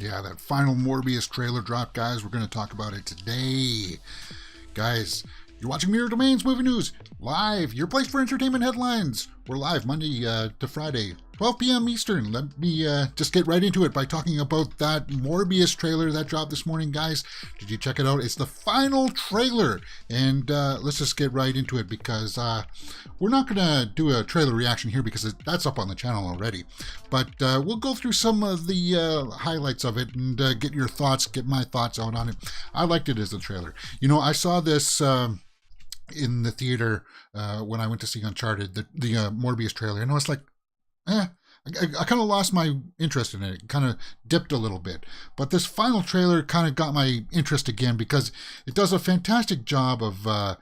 Yeah, that final Morbius trailer drop, guys. We're going to talk about it today. Guys, you're watching Mirror Domains Movie News live, your place for entertainment headlines. We're live Monday to Friday, 12 p.m. Eastern. Let me just get right into it by talking about that Morbius trailer that dropped this morning, guys. Did you check it out? It's the final trailer, and let's just get right into it because we're not going to do a trailer reaction here because that's up on the channel already. But we'll go through some of the highlights of it and get your thoughts, get my thoughts out on it. I liked it as a trailer. You know, I saw this in the theater when I went to see Uncharted, the Morbius trailer, and I was like, I kind of lost my interest in it. It kind of dipped a little bit. But this final trailer kind of got my interest again because it does a fantastic job of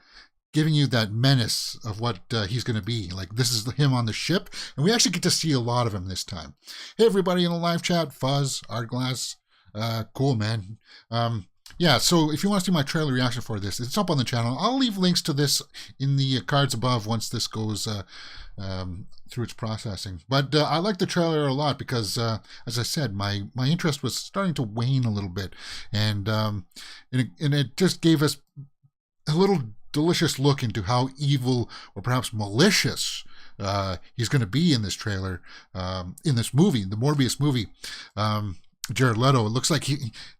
giving you that menace of what he's going to be. Like, this is him on the ship, and we actually get to see a lot of him this time. Hey, everybody in the live chat, Fuzz, Artglass, cool, man. Yeah, so if you want to see my trailer reaction for this, it's up on the channel. I'll leave links to this in the cards above once this goes through its processing. But I like the trailer a lot because, as I said, my interest was starting to wane a little bit. And it just gave us a little delicious look into how evil or perhaps malicious he's going to be in this trailer, in this movie, the Morbius movie. Jared Leto, it looks like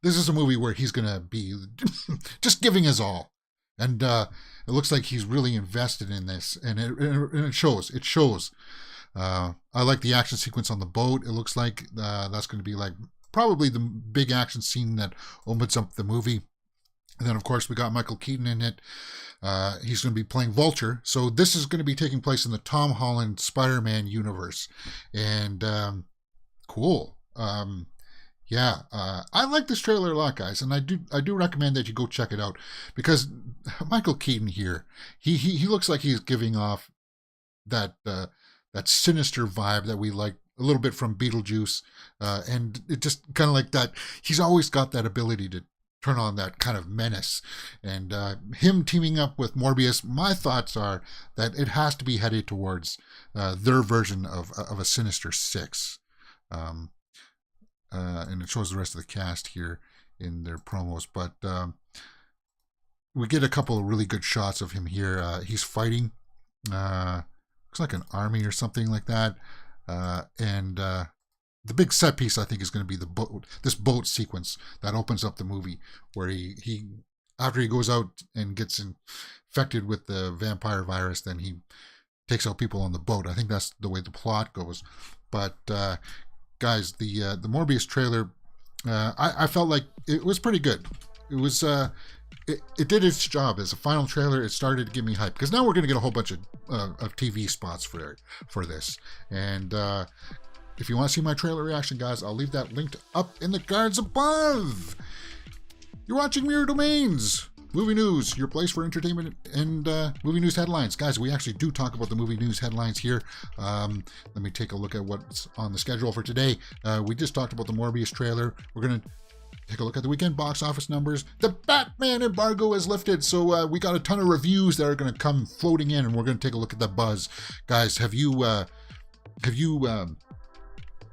this is a movie where he's going to be just giving his all. And it looks like he's really invested in this. And it shows. It shows. I like the action sequence on the boat. It looks like that's going to be like probably the big action scene that opens up the movie. And then, of course, we got Michael Keaton in it. He's going to be playing Vulture. So this is going to be taking place in the Tom Holland Spider-Man universe. And cool. Yeah, I like this trailer a lot, guys, and I do recommend that you go check it out because Michael Keaton here, he looks like he's giving off that sinister vibe that we like a little bit from Beetlejuice, and it just kind of like that. He's always got that ability to turn on that kind of menace, and him teaming up with Morbius. My thoughts are that it has to be headed towards their version of a Sinister Six. And it shows the rest of the cast here in their promos. But we get a couple of really good shots of him here. He's fighting, looks like an army or something like that. And the big set piece, I think, is going to be the boat. This boat sequence that opens up the movie, where he after he goes out and gets infected with the vampire virus, then he takes out people on the boat. I think that's the way the plot goes. But guys, the Morbius trailer, I felt like it was pretty good. It was it did its job as a final trailer. It started to give me hype because now we're going to get a whole bunch of TV spots for this. And if you want to see my trailer reaction, guys, I'll leave that linked up in the cards above. You're watching Mirror Domains Movie News, your place for entertainment and movie news headlines. Guys, we actually do talk about the movie news headlines here. Let me take a look at what's on the schedule for today. We just talked about the Morbius trailer. We're going to take a look at the weekend box office numbers. The Batman embargo is lifted, so we got a ton of reviews that are going to come floating in, and we're going to take a look at the buzz. Guys, have you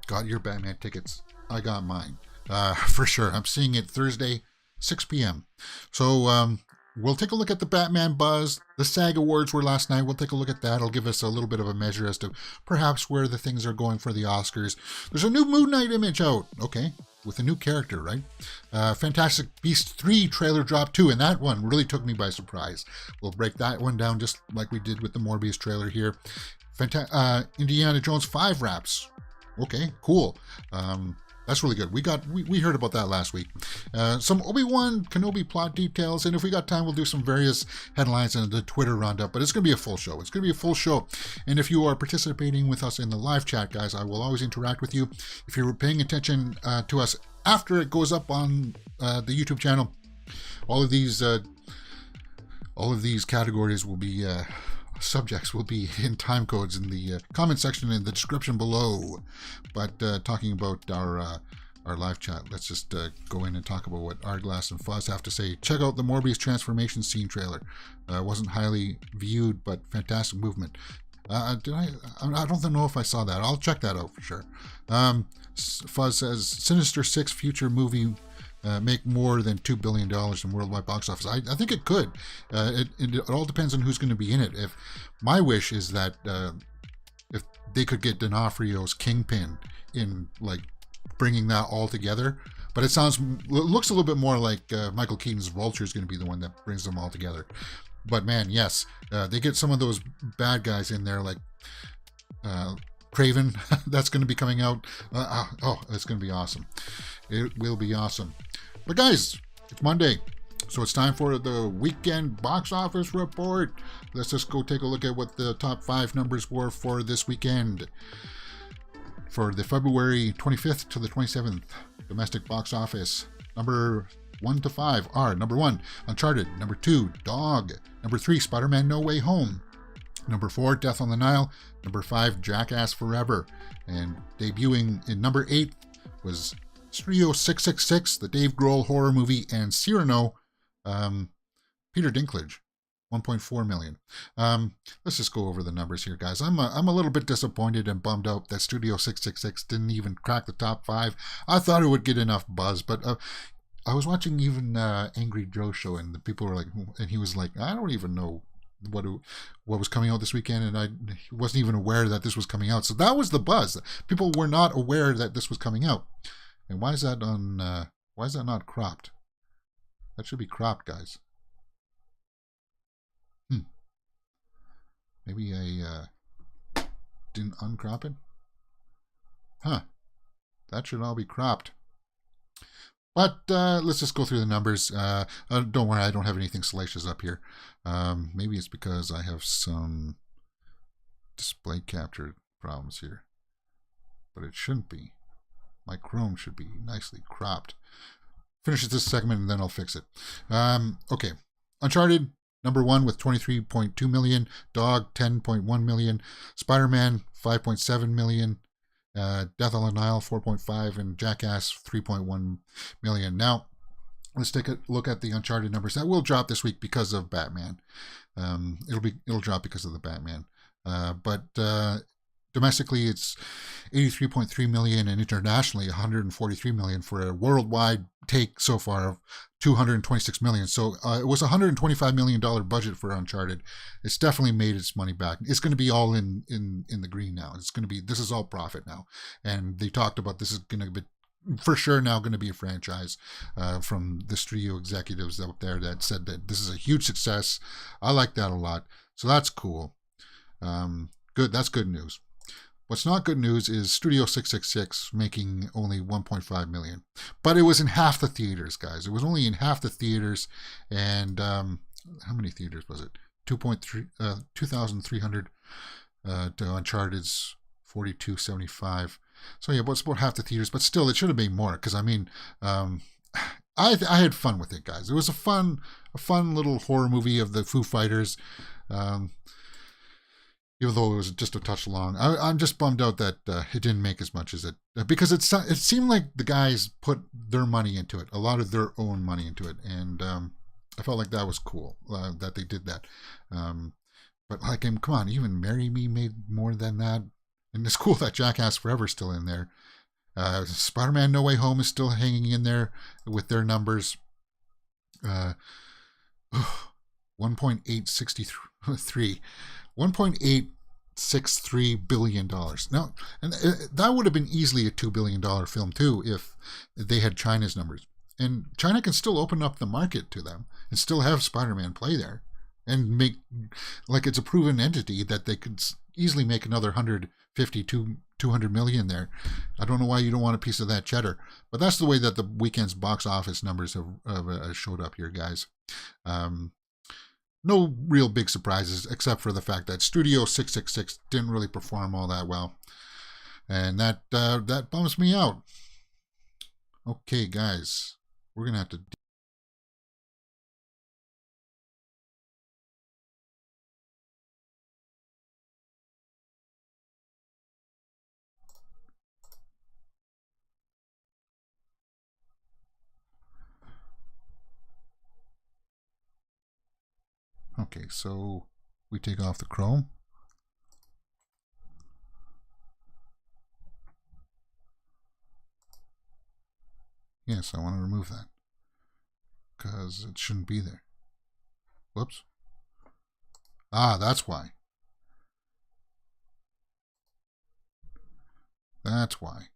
got your Batman tickets? I got mine, for sure. I'm seeing it Thursday, 6 p.m. So we'll take a look at the Batman buzz. The SAG Awards were last night. We'll take a look at that. It'll give us a little bit of a measure as to perhaps where the things are going for the Oscars. There's a new Moon Knight image out. Okay, with a new character, right? Fantastic Beasts 3 trailer drop too, and that one really took me by surprise. We'll break that one down just like we did with the Morbius trailer here. Indiana Jones 5 wraps. Okay, cool. That's really good. We heard about that last week. Some Obi-Wan Kenobi plot details, and if we got time, we'll do some various headlines and the Twitter roundup. But it's going to be a full show. It's going to be a full show. And if you are participating with us in the live chat, guys, I will always interact with you. If you're paying attention to us after it goes up on the YouTube channel, all of these categories will be. Subjects will be in time codes in the comment section in the description below. But talking about our live chat, let's just go in and talk about what Artglass and Fuzz have to say. Check out the Morbius transformation scene trailer. Wasn't highly viewed, but fantastic movement. I don't know if I saw that. I'll check that out for sure. Fuzz says Sinister Six future movie make more than $2 billion in worldwide box office. I think it could. It all depends on who's going to be in it. If my wish is that if they could get D'Onofrio's Kingpin in, like, bringing that all together. But it looks a little bit more like Michael Keaton's Vulture is going to be the one that brings them all together. But man, yes, they get some of those bad guys in there, like Craven. That's going to be coming out. It's going to be awesome. It will be awesome. But guys, it's Monday, so it's time for the weekend box office report. Let's just go take a look at what the top 5 numbers were for this weekend. For the February 25th to the 27th domestic box office, number 1 to 5 are: number 1, Uncharted; number 2, Dog; number 3, Spider-Man No Way Home; number 4, Death on the Nile; number 5, Jackass Forever; and debuting in number 8 was Studio 666, the Dave Grohl horror movie, and Cyrano, Peter Dinklage, 1.4 million. Let's just go over the numbers here, guys. I'm a little bit disappointed and bummed out that Studio 666 didn't even crack the top 5. I thought it would get enough buzz, but I was watching even Angry Joe show, and the people were like, and he was like, I don't even know what was coming out this weekend, and I wasn't even aware that this was coming out. So that was the buzz. People were not aware that this was coming out. And why is that on? Why is that not cropped? That should be cropped, guys. Maybe I didn't uncrop it. That should all be cropped. But let's just go through the numbers. Don't worry, I don't have anything salacious up here. Maybe it's because I have some display capture problems here. But it shouldn't be. My Chrome should be nicely cropped. Finishes this segment and then I'll fix it. Okay. Uncharted, number 1 with 23.2 million. Dog, 10.1 million. Spider-Man, 5.7 million. Death on the Nile, 4.5, and Jackass, 3.1 million. Now, let's take a look at the Uncharted numbers. That will drop this week because of Batman. It'll drop because of the Batman. But domestically, it's 83.3 million, and internationally, 143 million, for a worldwide take so far of 226 million. So it was a $125 million budget for Uncharted. It's definitely made its money back. It's going to be all in the green now. This is all profit now. And they talked about this is going to be for sure now going to be a franchise from the studio executives out there that said that this is a huge success. I like that a lot. So that's cool. Good. That's good news. What's not good news is Studio 666 making only 1.5 million. But it was in half the theaters, guys. It was only in half the theaters. And how many theaters was it? 2,300 to Uncharted's 4,275. So yeah, but it's about half the theaters. But still, it should have been more. Because, I mean, I had fun with it, guys. It was a fun little horror movie of the Foo Fighters. Even though it was just a touch long. I'm just bummed out that it didn't make as much as it... because it seemed like the guys put their money into it. A lot of their own money into it. And I felt like that was cool, that they did that. But like, come on, even Marry Me made more than that. And it's cool that Jackass Forever is still in there. Spider-Man No Way Home is still hanging in there with their numbers. 1.863 billion dollars. Now, and that would have been easily a $2 billion film too if they had China's numbers. And China can still open up the market to them and still have Spider-Man play there and make, like, it's a proven entity that they could easily make another 150 to 200 million there. I don't know why you don't want a piece of that cheddar, but that's the way that the weekend's box office numbers have showed up here, guys. No real big surprises, except for the fact that Studio 666 didn't really perform all that well. And that bums me out. Okay, guys, we're going to have to... Okay, so we take off the Chrome. Yes, I want to remove that because it shouldn't be there. Whoops. Ah, that's why. That's why.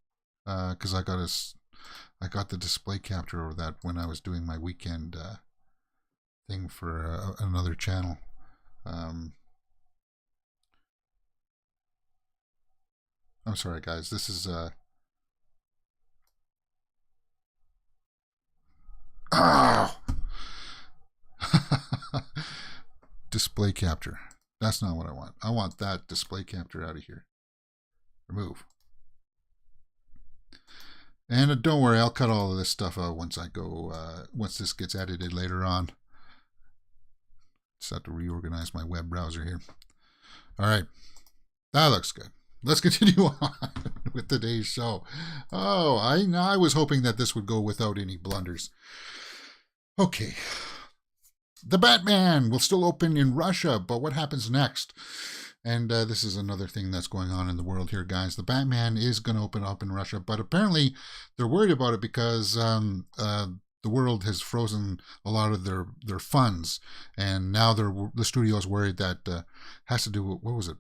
Because I got the display capture of that when I was doing my weekend thing for another channel. I'm sorry, guys. This is oh! Display capture. That's not what I want. I want that display capture out of here. Remove. And don't worry, I'll cut all of this stuff out once I go, once this gets edited later on. Just have to reorganize my web browser here. All right, that looks good. Let's continue on with today's show. Oh, I was hoping that this would go without any blunders. Okay. The Batman will still open in Russia, but what happens next? And this is another thing that's going on in the world here, guys. The Batman is going to open up in Russia, but apparently they're worried about it because the world has frozen a lot of their funds, and now the studio is worried that has to do with, what was it?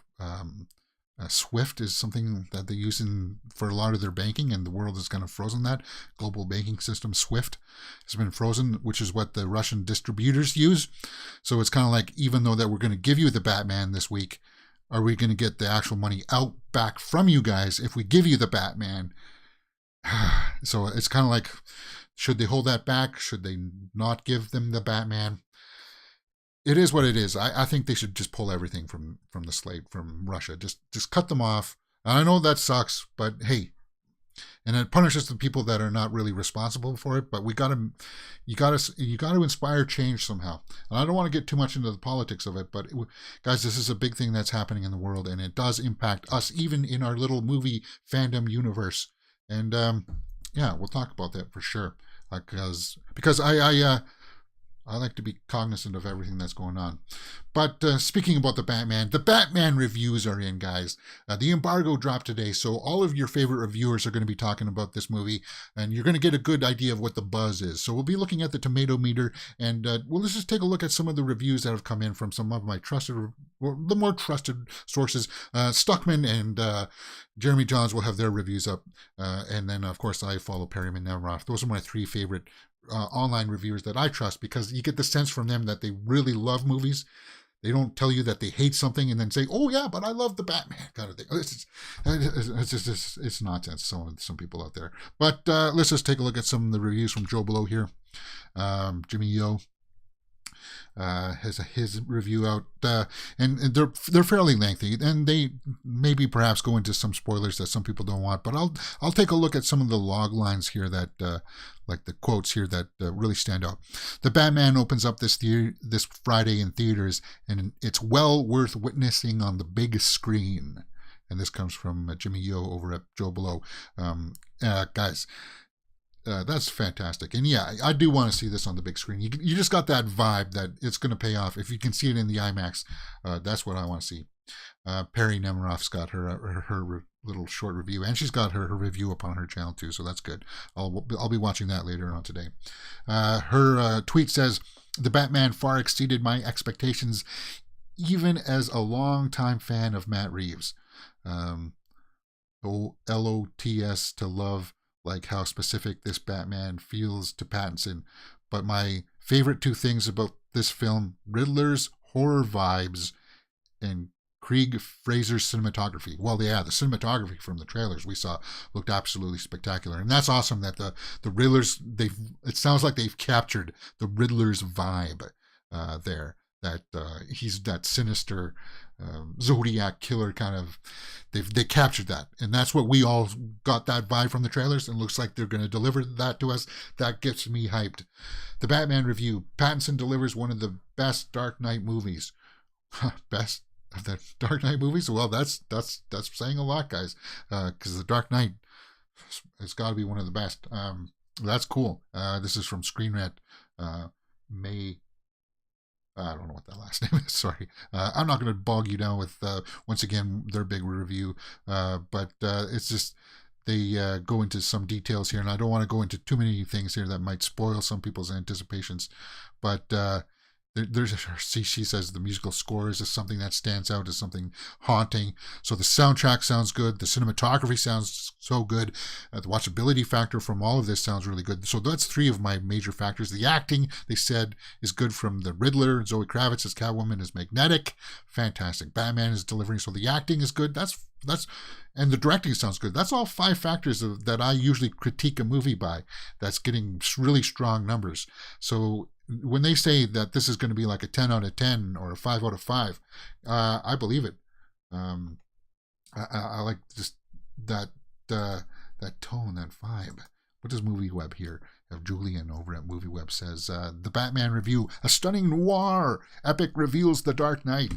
SWIFT is something that they use for a lot of their banking, and the world is kind of frozen that. Global banking system, SWIFT, has been frozen, which is what the Russian distributors use. So it's kind of like, even though that we're going to give you the Batman this week, are we going to get the actual money out back from you guys if we give you the Batman? So it's kind of like, should they hold that back? Should they not give them the Batman? It is what it is. I think they should just pull everything from the slate from Russia. Just cut them off. And I know that sucks, but hey, and it punishes the people that are not really responsible for it. But you gotta inspire change somehow. And I don't want to get too much into the politics of it, but guys, this is a big thing that's happening in the world, and it does impact us even in our little movie fandom universe. And yeah, we'll talk about that for sure. Because I like to be cognizant of everything that's going on. But speaking about the Batman reviews are in, guys. The embargo dropped today, so all of your favorite reviewers are going to be talking about this movie, and you're going to get a good idea of what the buzz is. So we'll be looking at the Tomatometer, and let's just take a look at some of the reviews that have come in from some of my the more trusted sources. Stuckman and Jeremy Johns will have their reviews up, and then, of course, I follow Perryman Nemiroff. Those are my three favorite online reviewers that I trust, because you get the sense from them that they really love movies. They don't tell you that they hate something and then say, "Oh yeah, but I love the Batman," kind of thing. It's nonsense. Some people out there. But let's just take a look at some of the reviews from Joe Below here. Jimmy Yo has his review out, and they're fairly lengthy, and they maybe perhaps go into some spoilers that some people don't want. But I'll take a look at some of the log lines here that, like the quotes here that really stand out. The Batman opens up this Friday in theaters, and it's well worth witnessing on the big screen. And this comes from Jimmy Yo over at Joe Below. Guys, that's fantastic. And yeah, I do want to see this on the big screen. You just got that vibe that it's going to pay off. If you can see it in the IMAX, that's what I want to see. Perry Nemiroff's got her little short review, and she's got her review up on her channel too, so that's good. I'll be watching that later on today. Her tweet says, "The Batman far exceeded my expectations, even as a longtime fan of Matt Reeves. LOTS to love, like how specific this Batman feels to Pattinson. But my favorite two things about this film, Riddler's horror vibes and Craig Fraser's cinematography." Well, yeah, the cinematography from the trailers we saw looked absolutely spectacular. And that's awesome that the Riddlers, it sounds like they've captured the Riddler's vibe there. That he's that sinister Zodiac killer kind of. They captured that, and that's what we all got that vibe from the trailers, and looks like they're going to deliver that to us. That gets me hyped. The Batman review: Pattinson delivers one of the best Dark Knight movies. Best of the Dark Knight movies? Well, that's saying a lot, guys, because the Dark Knight, it's got to be one of the best. That's cool. This is from ScreenRant. May. I don't know what that last name is. Sorry. I'm not going to bog you down with, once again, their big review. But it's just, they go into some details here, and I don't want to go into too many things here that might spoil some people's anticipations. But she says the musical score is just something that stands out as something haunting. So the soundtrack sounds good. The cinematography sounds so good. The watchability factor from all of this sounds really good. So that's three of my major factors. The acting, they said, is good from the Riddler. Zoe Kravitz as Catwoman is magnetic. Fantastic. Batman is delivering. So the acting is good. That's and the directing sounds good. That's all five factors that I usually critique a movie by. That's getting really strong numbers. So when they say that this is going to be like a 10 out of 10 or a 5 out of 5, I believe it. I like just that tone, that vibe. What does MovieWeb here? Julian over at MovieWeb says, the Batman review, a stunning noir epic reveals the Dark Knight.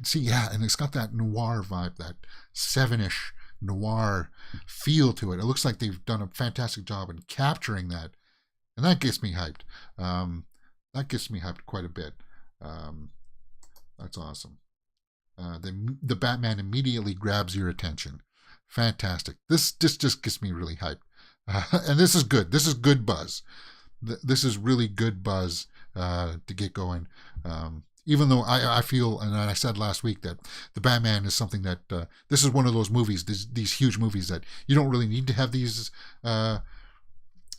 See, yeah, and it's got that noir vibe, that 7-ish noir feel to it. It looks like they've done a fantastic job in capturing that, and that gets me hyped. That gets me hyped quite a bit. That's awesome. The Batman immediately grabs your attention. Fantastic. This just gets me really hyped. And this is good. This is good buzz. This is really good buzz to get going. Even though I feel, and I said last week, that the Batman is something that this is one of those movies, these huge movies that you don't really need to have these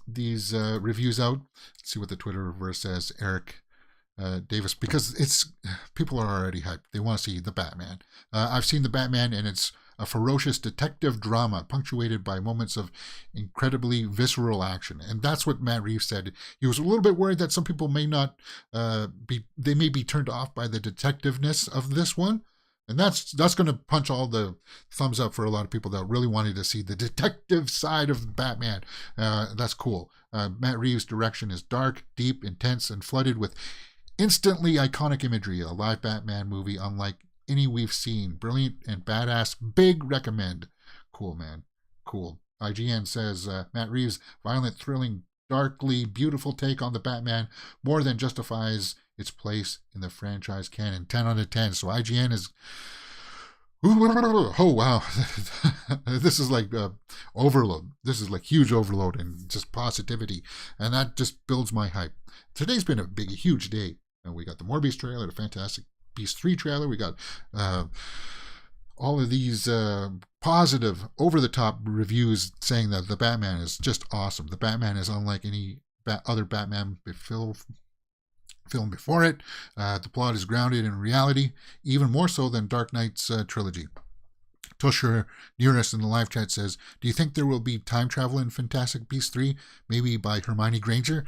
reviews out. Let's see what the Twitterverse says. Eric Davis, because it's people are already hyped. They want to see the Batman. I've seen the Batman, and it's a ferocious detective drama punctuated by moments of incredibly visceral action. And that's what Matt Reeves said. He was a little bit worried that some people may not they may be turned off by the detectiveness of this one. And that's going to punch all the thumbs up for a lot of people that really wanted to see the detective side of Batman. That's cool. Matt Reeves' direction is dark, deep, intense, and flooded with instantly iconic imagery. A live Batman movie unlike any we've seen. Brilliant and badass. Big recommend. Cool, man. Cool. IGN says Matt Reeves' violent, thrilling, darkly beautiful take on the Batman more than justifies its place in the franchise canon. 10 out of 10. So IGN is... Oh, wow. This is like overload. This is like huge overload and just positivity. And that just builds my hype. Today's been a huge day. We got the Morbius trailer, the Fantastic Beasts 3 trailer. We got all of these positive, over-the-top reviews saying that the Batman is just awesome. The Batman is unlike any other Batman film before it. The plot is grounded in reality, even more so than Dark Knight's trilogy. Tusher Nearest in the live chat says, do you think there will be time travel in Fantastic Beasts 3? Maybe by Hermione Granger?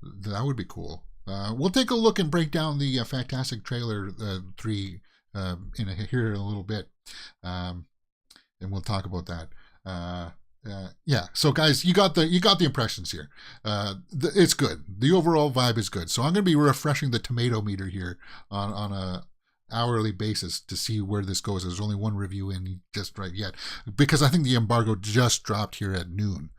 That would be cool. We'll take a look and break down the Fantastic Trailer 3 here in a little bit, and we'll talk about that. Yeah. So guys, you got the impressions here. It's good. The overall vibe is good. So I'm going to be refreshing the tomato meter here on a hourly basis to see where this goes. There's only one review in just right yet because I think the embargo just dropped here at noon.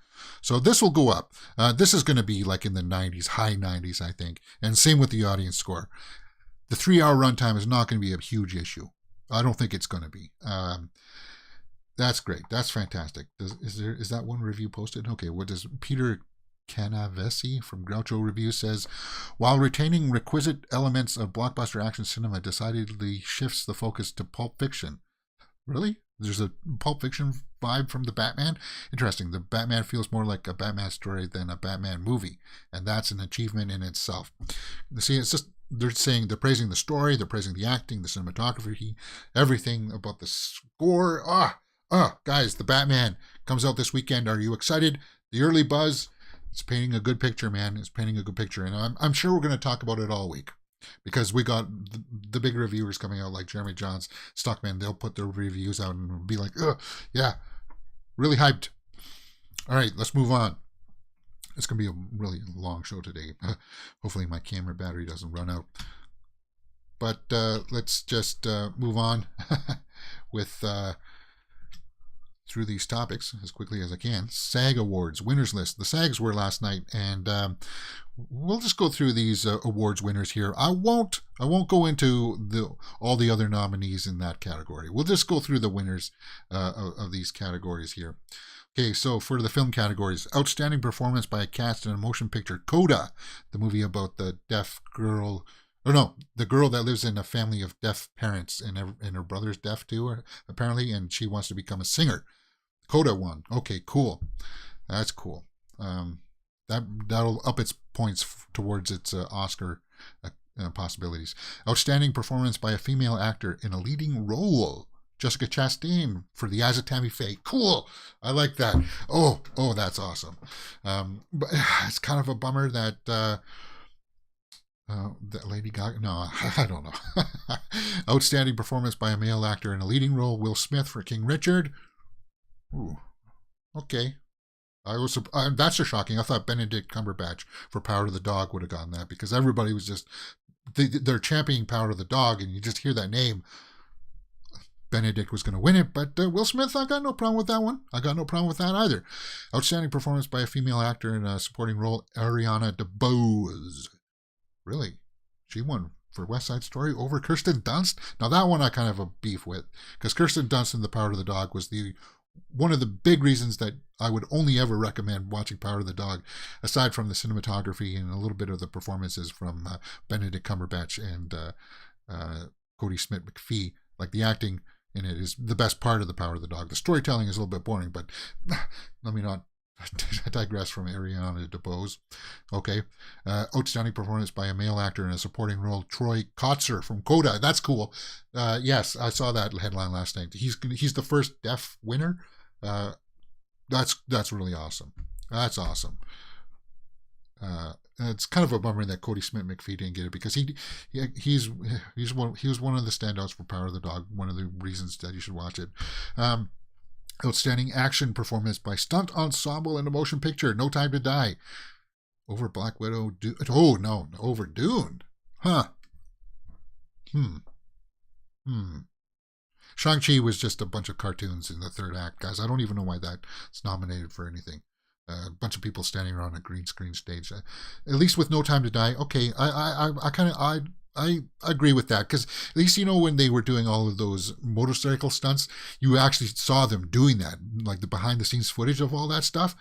So this will go up. This is going to be like in the 90s, high 90s, I think. And same with the audience score. The 3-hour runtime is not going to be a huge issue. I don't think it's going to be. That's great. That's fantastic. Is that one review posted? Okay, what does Peter Canavesi from Groucho Review says, while retaining requisite elements of blockbuster action cinema, decidedly shifts the focus to Pulp Fiction. Really? There's a Pulp Fiction vibe from the Batman? Interesting. The Batman feels more like a Batman story than a Batman movie, and that's an achievement in itself. See, it's just, they're praising the story, they're praising the acting, the cinematography, everything about the score. Guys, the Batman comes out this weekend. Are you excited? The early buzz, it's painting a good picture, man. It's painting a good picture, and I'm sure we're going to talk about it all week. Because we got the big reviewers coming out like Jeremy Johns, Stockman. They'll put their reviews out and be like, yeah, really hyped. All right, let's move on. It's going to be a really long show today. Hopefully my camera battery doesn't run out. But let's just move on with through these topics as quickly as I can. SAG Awards Winners list. The SAGs were last night, and we'll just go through these awards winners here. I won't go into all the other nominees in that category. We'll just go through the winners of these categories here. Okay, so for the film categories, outstanding performance by a cast in a motion picture, Coda, the movie about the deaf girl, or no, the girl that lives in a family of deaf parents, and her brother's deaf too, apparently, and she wants to become a singer. Coda won. Okay, cool. That's cool. That'll up its points towards its Oscar possibilities. Outstanding performance by a female actor in a leading role. Jessica Chastain for The Eyes of Tammy Faye. Cool. I like that. Oh, that's awesome. But it's kind of a bummer that that Lady Gaga. No, I don't know. Outstanding performance by a male actor in a leading role. Will Smith for King Richard. Ooh, okay. That's just shocking. I thought Benedict Cumberbatch for Power of the Dog would have gotten that because everybody was just they're championing Power of the Dog, and you just hear that name. Benedict was going to win it, but Will Smith, I got no problem with that one. I got no problem with that either. Outstanding performance by a female actor in a supporting role, Ariana DeBose. Really? She won for West Side Story over Kirsten Dunst? Now that one I kind of have a beef with, because Kirsten Dunst in The Power of the Dog was one of the big reasons that I would only ever recommend watching Power of the Dog, aside from the cinematography and a little bit of the performances from Benedict Cumberbatch and Cody Smith-McPhee. Like the acting in it is the best part of The Power of the Dog. The storytelling is a little bit boring, but let me not digress from Ariana DeBose. Okay. Outstanding performance by a male actor in a supporting role, Troy Kotzer from Coda. That's cool. Yes, I saw that headline last night. He's the first deaf winner. That's really awesome. That's awesome. It's kind of a bummer that Cody Smith-McPhee didn't get it because he was one of the standouts for Power of the Dog. One of the reasons that you should watch it. Outstanding action performance by stunt ensemble in a motion picture, No Time to Die. Over Black Widow. Over Dune. Huh. Shang-Chi was just a bunch of cartoons in the third act, guys. I don't even know why that's nominated for anything. A bunch of people standing around a green screen stage. At least with No Time to Die, okay, I agree with that, because at least, when they were doing all of those motorcycle stunts, you actually saw them doing that, like the behind the scenes footage of all that stuff.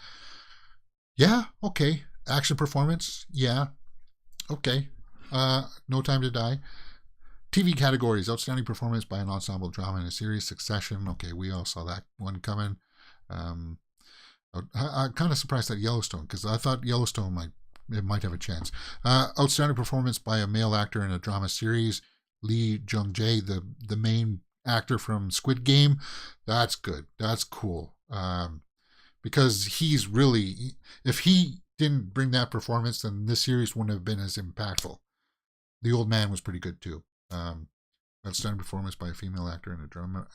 Yeah, okay. Action performance, yeah, okay. No Time to Die. TV categories, outstanding performance by an ensemble drama in a series, Succession. Okay, we all saw that one coming. I'm kind of surprised at Yellowstone, because I thought Yellowstone might have a chance. Outstanding performance by a male actor in a drama series, Lee Jung-jae, the main actor from Squid Game. That's good. That's cool. Because he's really, if he didn't bring that performance, then this series wouldn't have been as impactful. The Old Man was pretty good too. Outstanding performance by a female actor in a drama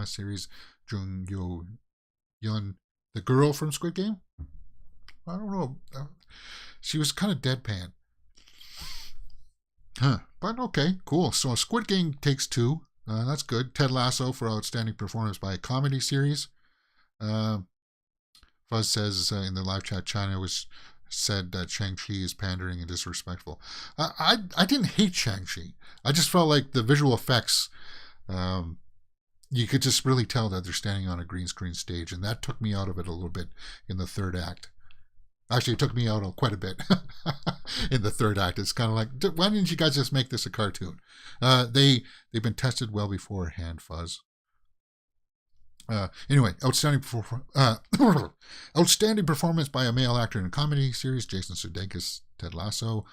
series, Jung Yo Yun, the girl from Squid Game. I don't know. She was kind of deadpan. But okay, cool. So Squid Game takes 2. That's good. Ted Lasso for outstanding performance by a comedy series. Fuzz says in the live chat, China said that Shang-Chi is pandering and disrespectful. I didn't hate Shang-Chi. I just felt like the visual effects, you could just really tell that they're standing on a green screen stage, and that took me out of it a little bit in the third act. Actually, it took me out quite a bit in the third act. It's kind of like, why didn't you guys just make this a cartoon? They've been tested well beforehand, Fuzz. Anyway, outstanding performance by a male actor in a comedy series, Jason Sudeikis, Ted Lasso.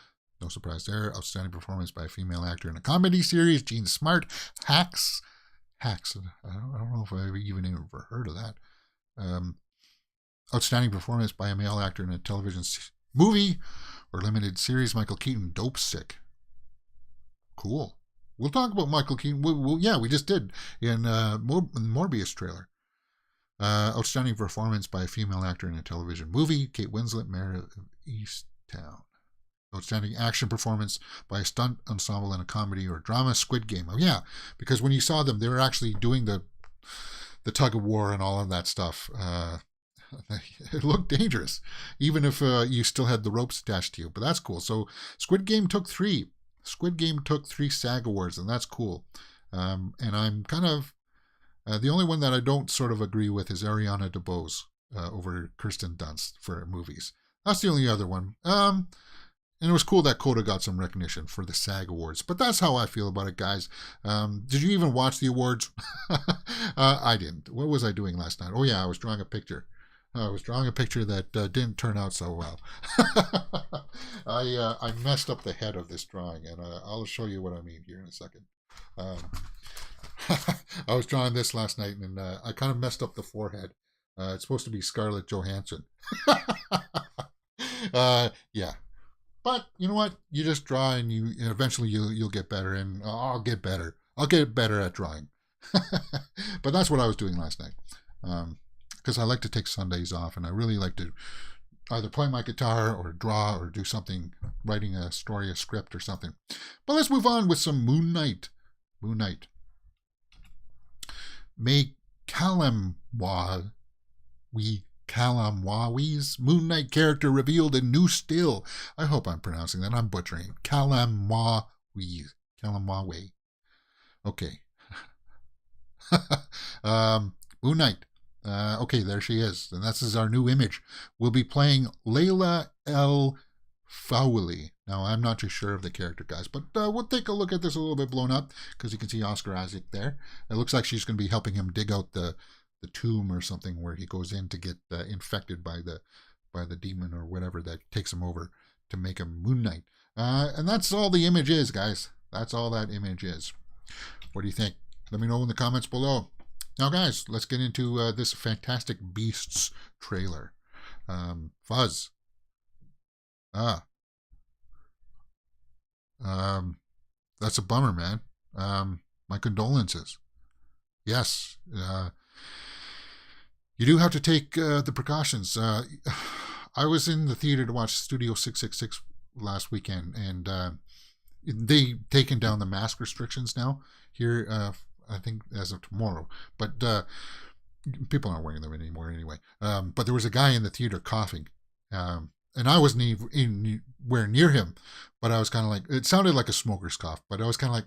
No surprise there. Outstanding performance by a female actor in a comedy series, Jean Smart, Hacks. I don't know if I've even ever heard of that. Outstanding performance by a male actor in a television movie or limited series, Michael Keaton, Dope Sick. Cool. We'll talk about Michael Keaton. We just did in Morbius trailer. Outstanding performance by a female actor in a television movie, Kate Winslet, Mayor of Easttown. Outstanding action performance by a stunt ensemble in a comedy or drama, Squid Game. Oh yeah, because when you saw them, they were actually doing the tug of war and all of that stuff. It looked dangerous, even if you still had the ropes attached to you. But that's cool. So Squid Game took 3. Squid Game took 3 SAG Awards, and that's cool. And I'm kind of the only one that I don't sort of agree with is Ariana DeBose. over Kirsten Dunst for movies. That's the only other one. And it was cool that Coda got some recognition for the SAG Awards. But that's how I feel about it, guys. Did you even watch the awards? I didn't. What was I doing last night? Oh, yeah, I was drawing a picture. I was drawing a picture that didn't turn out so well. I messed up the head of this drawing, and I'll show you what I mean here in a second. I was drawing this last night, and I kind of messed up the forehead. It's supposed to be Scarlett Johansson. Yeah. But you know what? You just draw, and eventually you'll get better, and I'll get better. I'll get better at drawing. But that's what I was doing last night, because I like to take Sundays off, and I really like to either play my guitar or draw or do something, writing a story, a script, or something. But let's move on with some Moon Knight. Moon Knight. May Kalamwawi's Moon Knight character revealed in new still. I hope I'm pronouncing that. I'm butchering. Kalamwawi. Okay. Moon Knight. Okay, there she is. And this is our new image. We'll be playing Layla El Fawley. Now, I'm not too sure of the character, guys, but we'll take a look at this a little bit blown up, because you can see Oscar Isaac there. It looks like she's going to be helping him dig out the tomb or something where he goes in to get infected by the demon or whatever that takes him over to make him Moon Knight. And that's all the image is, guys. That's all that image is. What do you think? Let me know in the comments below. Now, guys, let's get into this Fantastic Beasts trailer. Fuzz. That's a bummer, man. My condolences. Yes. You do have to take the precautions. I was in the theater to watch Studio 666 last weekend, and they've taken down the mask restrictions now here, I think as of tomorrow. But people aren't wearing them anymore anyway. But there was a guy in the theater coughing, and I wasn't even anywhere near him, but I was kind of like, it sounded like a smoker's cough, but I was kind of like,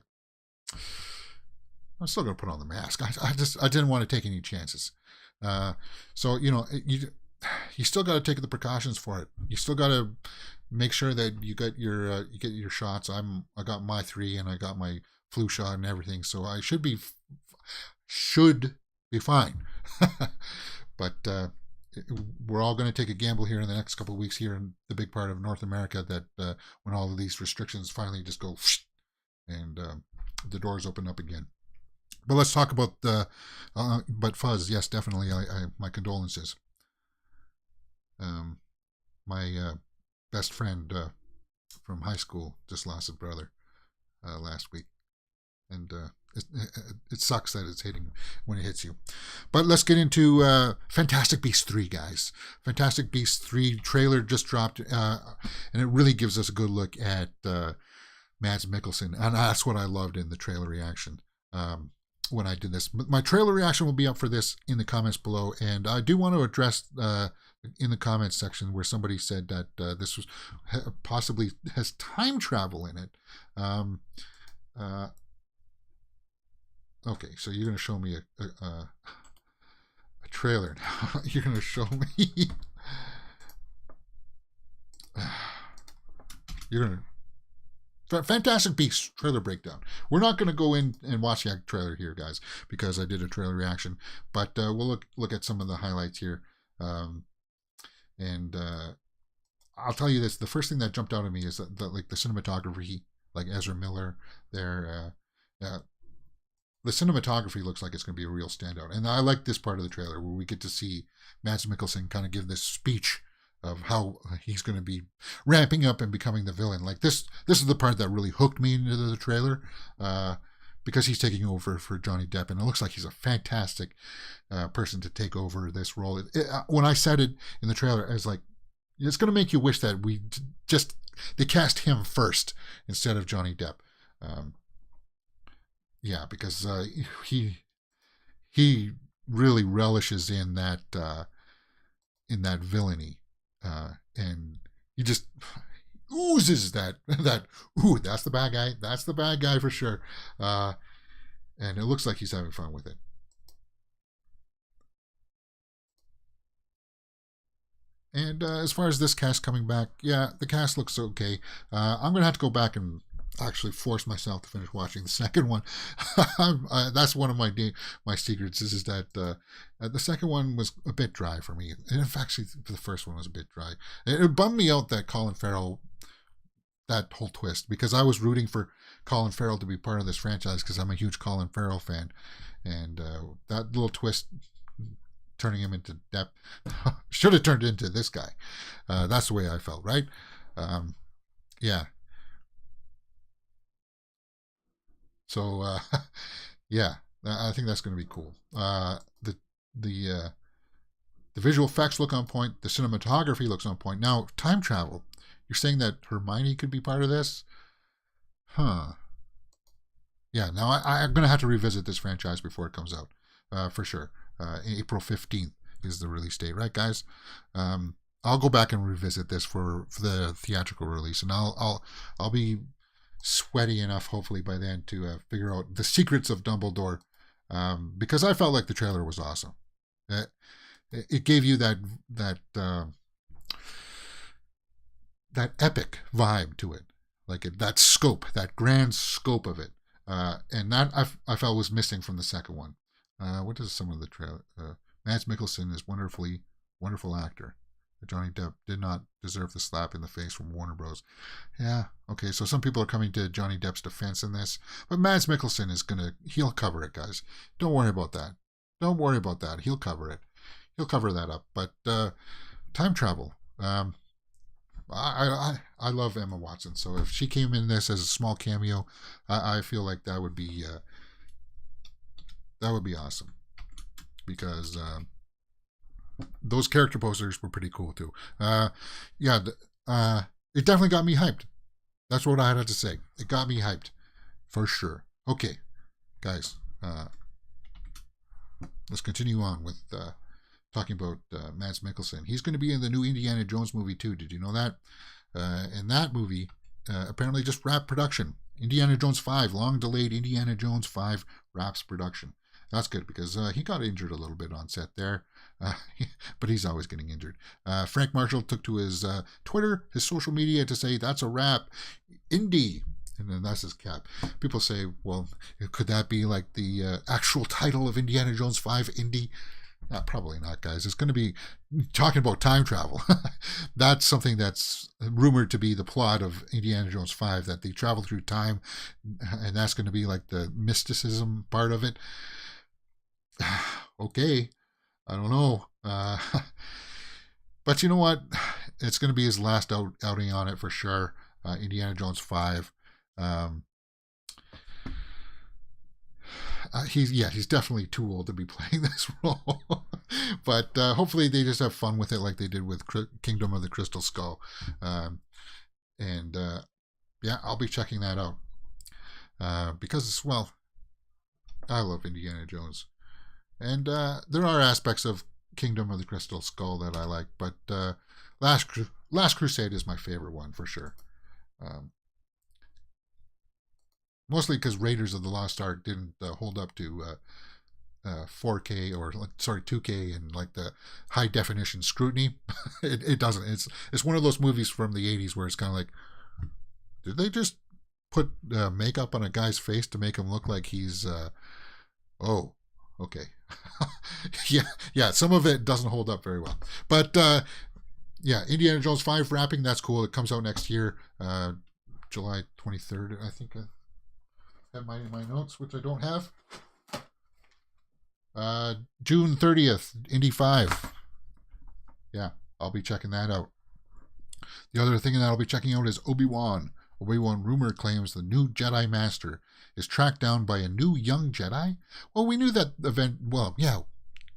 I'm still going to put on the mask. I didn't want to take any chances. So, you still got to take the precautions for it. You still got to make sure that you get your shots. I got my 3, and I got my flu shot and everything, so I should be fine. But we're all going to take a gamble here in the next couple of weeks here in the big part of North America, that when all of these restrictions finally just go and the doors open up again. But let's talk about but Fuzz, yes, definitely. My condolences. My best friend from high school just lost his brother last week, and it sucks that it's hitting when it hits you. But let's get into Fantastic Beasts 3, guys. Fantastic Beasts 3 trailer just dropped, and it really gives us a good look at Mads Mikkelsen, and that's what I loved in the trailer reaction. When I did this, my trailer reaction will be up for this in the comments below, and I do want to address in the comments section where somebody said that this was possibly has time travel in it. Okay, so you're going to show me a trailer now. You're going to show me. You're going to. Fantastic Beasts trailer breakdown. We're not going to go in and watch the trailer here, guys, because I did a trailer reaction. But we'll look at some of the highlights here. And I'll tell you this: the first thing that jumped out at me is that like the cinematography, like Ezra Miller there. The cinematography looks like it's going to be a real standout, and I like this part of the trailer where we get to see Mads Mikkelsen kind of give this speech of how he's going to be ramping up and becoming the villain. Like this is the part that really hooked me into the trailer, because he's taking over for Johnny Depp, and it looks like he's a fantastic person to take over this role. When I said it in the trailer, I was like, it's going to make you wish that they cast him first instead of Johnny Depp. Yeah, because he really relishes in that villainy. And he just oozes that ooh, that's the bad guy. That's the bad guy for sure. And it looks like he's having fun with it. And as far as this cast coming back, yeah, the cast looks okay. I'm gonna have to go back and actually force myself to finish watching the second one. That's one of my secrets is that the second one was a bit dry for me. And in fact, the first one was a bit dry. It bummed me out that Colin Farrell, that whole twist, because I was rooting for Colin Farrell to be part of this franchise because I'm a huge Colin Farrell fan, and that little twist, turning him into Depp, should have turned into this guy. That's the way I felt, right? Yeah. So yeah, I think that's going to be cool. The visual effects look on point. The cinematography looks on point. Now, time travel. You're saying that Hermione could be part of this? Huh. Yeah, now I'm going to have to revisit this franchise before it comes out, for sure. April 15th is the release date, right, guys? I'll go back and revisit this for the theatrical release, and I'll be sweaty enough, hopefully, by then to figure out the secrets of Dumbledore, because I felt like the trailer was awesome. It gave you that epic vibe to it, like that scope, that grand scope of it, and that I felt was missing from the second one. What is some of the trailer? Mads Mikkelsen is wonderful actor. Johnny Depp did not deserve the slap in the face from Warner Bros. Yeah, okay, so some people are coming to Johnny Depp's defense in this, but Mads Mikkelsen he'll cover it, guys. Don't worry about that. Don't worry about that. He'll cover it. He'll cover that up. But time travel. I love Emma Watson, so if she came in this as a small cameo, I feel like that would be awesome, because those character posters were pretty cool too. Yeah, it definitely got me hyped. That's what I had to say. It got me hyped, for sure. Okay, guys, let's continue on with talking about Mads Mikkelsen. He's going to be in the new Indiana Jones movie too. Did you know that? And that movie apparently just wrapped production. Indiana Jones 5, long delayed Indiana Jones 5 wraps production. That's good, because he got injured a little bit on set there, but he's always getting injured. Frank Marshall took to his Twitter, his social media, to say that's a wrap. Indy, and then that's his cap. People say, well, could that be like the actual title of Indiana Jones 5, Indy? Probably not, guys. It's going to be talking about time travel. That's something that's rumored to be the plot of Indiana Jones 5, that they travel through time, and that's going to be like the mysticism part of it. Okay, I don't know. But you know what? It's going to be his last outing on it for sure. Indiana Jones 5. He's definitely too old to be playing this role. But hopefully they just have fun with it, like they did with Kingdom of the Crystal Skull. Yeah, I'll be checking that out, because, well, I love Indiana Jones. And there are aspects of Kingdom of the Crystal Skull that I like, but Last Crusade is my favorite one for sure. Mostly because Raiders of the Lost Ark didn't hold up to 4K or 2K and like the high definition scrutiny. It doesn't. It's one of those movies from the 80s where it's kind of like, did they just put makeup on a guy's face to make him look like he's oh, okay. yeah, some of it doesn't hold up very well. But yeah, Indiana Jones 5 wrapping, that's cool. It comes out next year, July 23rd, I think. I have my notes, which I don't have. June 30th, Indy 5. Yeah, I'll be checking that out. The other thing that I'll be checking out is Obi-Wan. Obi-Wan rumor claims the new Jedi Master is tracked down by a new young Jedi. Well, we knew that event. Well, yeah,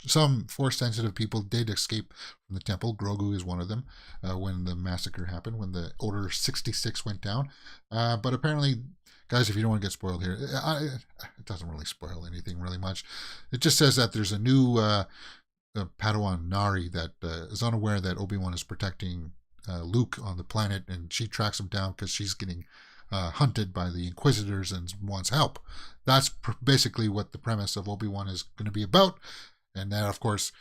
some Force-sensitive people did escape from the temple. Grogu is one of them when the massacre happened, when the Order 66 went down. But apparently, guys, if you don't want to get spoiled here, it doesn't really spoil anything really much. It just says that there's a new Padawan, Nari, that is unaware that Obi-Wan is protecting Luke on the planet, and she tracks him down because she's getting hunted by the Inquisitors and wants help. That's basically what the premise of Obi-Wan is going to be about. And that, of course,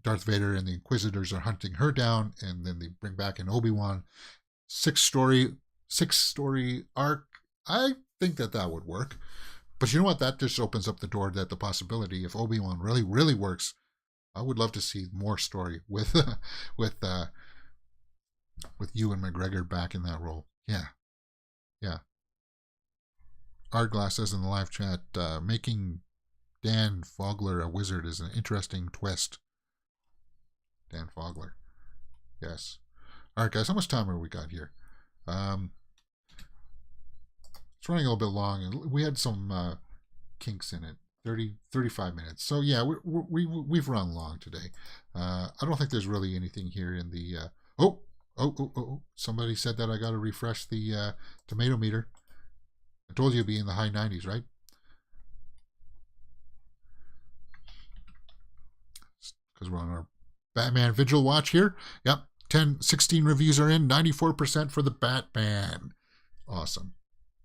Darth Vader and the Inquisitors are hunting her down, and then they bring back an Obi-Wan. Six-story arc. I think that would work. But you know what? That just opens up the door that the possibility, if Obi-Wan really, really works, I would love to see more story with Ewan McGregor back in that role. Yeah. Art says in the live chat, making Dan Fogler a wizard is an interesting twist. Dan Fogler. Yes. All right, guys, how much time have we got here? It's running a little bit long. We had some kinks in it. 35 minutes. So, yeah, we've run long today. I don't think there's really anything here in the... Oh! Somebody said that I got to refresh the tomato meter. I told you it'd be in the high 90s, right? Because we're on our Batman Vigil watch here. Yep, 16 reviews are in, 94% for the Batman. Awesome.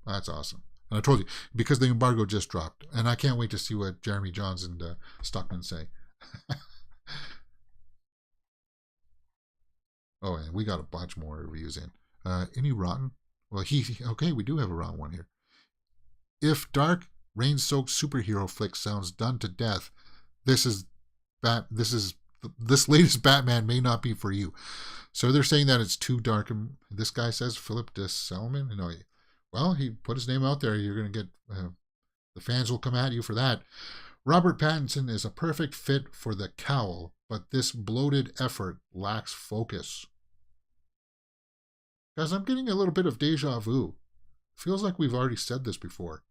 That's awesome. And I told you, because the embargo just dropped. And I can't wait to see what Jeremy Johns and Stockman say. Oh, and we got a bunch more reviews in. Any rotten? Well, okay, we do have a rotten one here. If dark, rain-soaked superhero flick sounds done to death, this latest Batman may not be for you. So they're saying that it's too dark. And this guy says, Philip de Salman. No, well, he put his name out there. You're going to get the fans will come at you for that. Robert Pattinson is a perfect fit for the cowl, but this bloated effort lacks focus. Guys, I'm getting a little bit of deja vu. Feels like we've already said this before.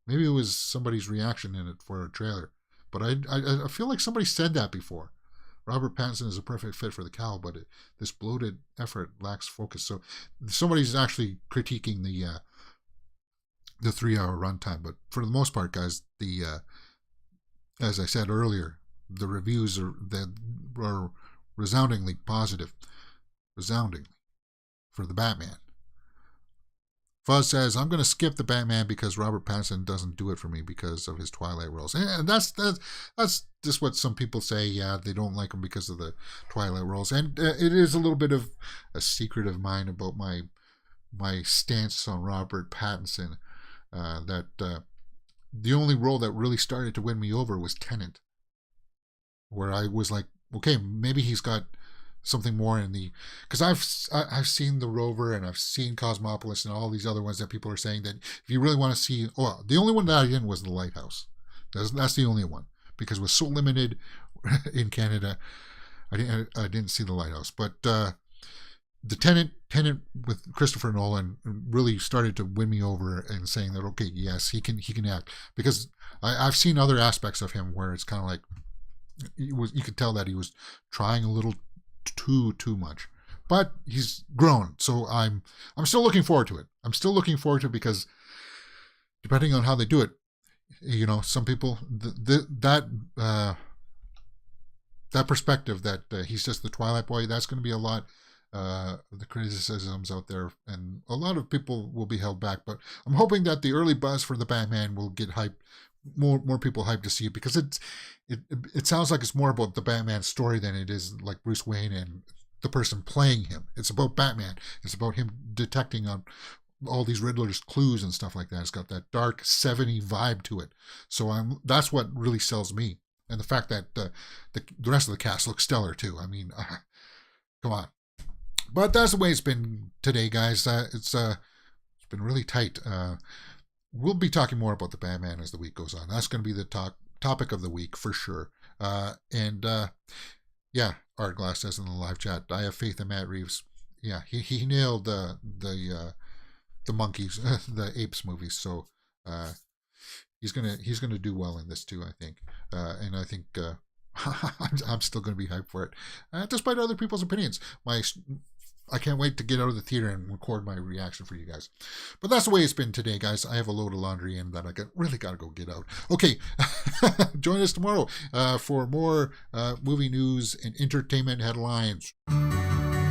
Maybe it was somebody's reaction in it for a trailer. But I feel like somebody said that before. Robert Pattinson is a perfect fit for the cowl, but this bloated effort lacks focus. So somebody's actually critiquing the 3-hour runtime. But for the most part, guys, as I said earlier, the reviews are resoundingly positive. Resoundingly. For the Batman. Fuzz says, I'm going to skip the Batman because Robert Pattinson doesn't do it for me because of his Twilight roles. And that's just what some people say. Yeah, they don't like him because of the Twilight roles. And it is a little bit of a secret of mine about my stance on Robert Pattinson. That the only role that really started to win me over was Tenet. Where I was like, okay, maybe he's got something more in the, because I've seen The Rover and I've seen Cosmopolis and all these other ones that people are saying that if you really want to see, well, the only one that I didn't was The Lighthouse. That's the only one because it was so limited in Canada. I didn't see The Lighthouse, but the Tenet with Christopher Nolan really started to win me over and saying that okay, yes, he can act, because I've seen other aspects of him where it's kind of like you could tell that he was trying a little too much, but he's grown. So I'm still looking forward to it. I'm still looking forward to it because depending on how they do it, you know, some people that perspective that he's just the Twilight boy, that's going to be a lot of the criticisms out there, and a lot of people will be held back. But I'm hoping that the early buzz for the Batman will get hyped. More people hyped to see it, because it sounds like it's more about the Batman story than it is like Bruce Wayne and the person playing him. It's about Batman. It's about him detecting on all these Riddler's clues and stuff like that. It's got that dark 70s vibe to it. So that's what really sells me, and the fact that the rest of the cast looks stellar too. I mean, come on. But that's the way it's been today, guys. It's been really tight. We'll be talking more about the Batman as the week goes on. That's going to be the topic of the week for sure. Yeah, Art Glass says in the live chat, I have faith in Matt Reeves. Yeah, he nailed the monkeys, the apes movies. So he's gonna do well in this too, I think. And I think I'm still gonna be hyped for it, despite other people's opinions. I can't wait to get out of the theater and record my reaction for you guys. But that's the way it's been today, guys. I have a load of laundry in that I really got to go get out. Okay, join us tomorrow for more movie news and entertainment headlines.